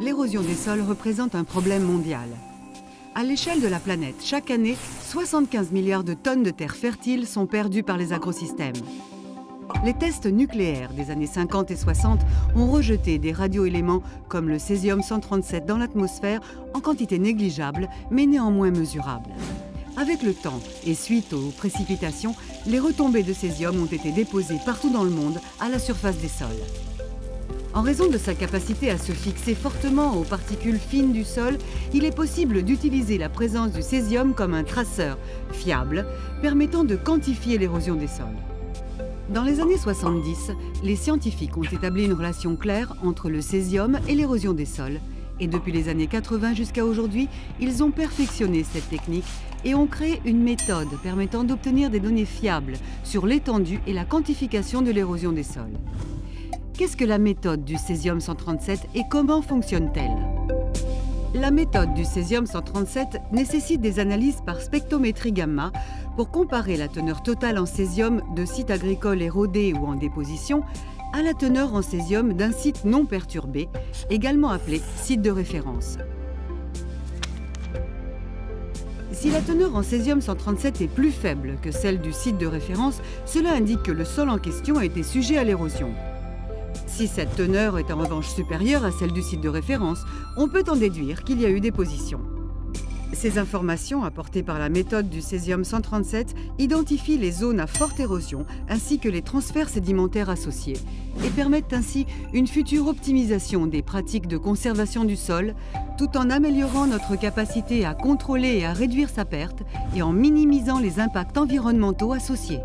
L'érosion des sols représente un problème mondial. À l'échelle de la planète, chaque année, 75 milliards de tonnes de terres fertiles sont perdues par les agrosystèmes. Les tests nucléaires des années 50 et 60 ont rejeté des radioéléments comme le césium-137 dans l'atmosphère en quantité négligeable, mais néanmoins mesurable. Avec le temps et suite aux précipitations, les retombées de césium ont été déposées partout dans le monde à la surface des sols. En raison de sa capacité à se fixer fortement aux particules fines du sol, il est possible d'utiliser la présence du césium comme un traceur fiable permettant de quantifier l'érosion des sols. Dans les années 70, les scientifiques ont établi une relation claire entre le césium et l'érosion des sols. Et depuis les années 80 jusqu'à aujourd'hui, ils ont perfectionné cette technique et ont créé une méthode permettant d'obtenir des données fiables sur l'étendue et la quantification de l'érosion des sols. Qu'est-ce que la méthode du césium-137 et comment fonctionne-t-elle? La méthode du césium-137 nécessite des analyses par spectrométrie gamma pour comparer la teneur totale en césium de sites agricoles érodés ou en déposition à la teneur en césium d'un site non perturbé, également appelé site de référence. Si la teneur en césium-137 est plus faible que celle du site de référence, cela indique que le sol en question a été sujet à l'érosion. Si cette teneur est en revanche supérieure à celle du site de référence, on peut en déduire qu'il y a eu déposition. Ces informations apportées par la méthode du césium-137 identifient les zones à forte érosion ainsi que les transferts sédimentaires associés et permettent ainsi une future optimisation des pratiques de conservation du sol tout en améliorant notre capacité à contrôler et à réduire sa perte et en minimisant les impacts environnementaux associés.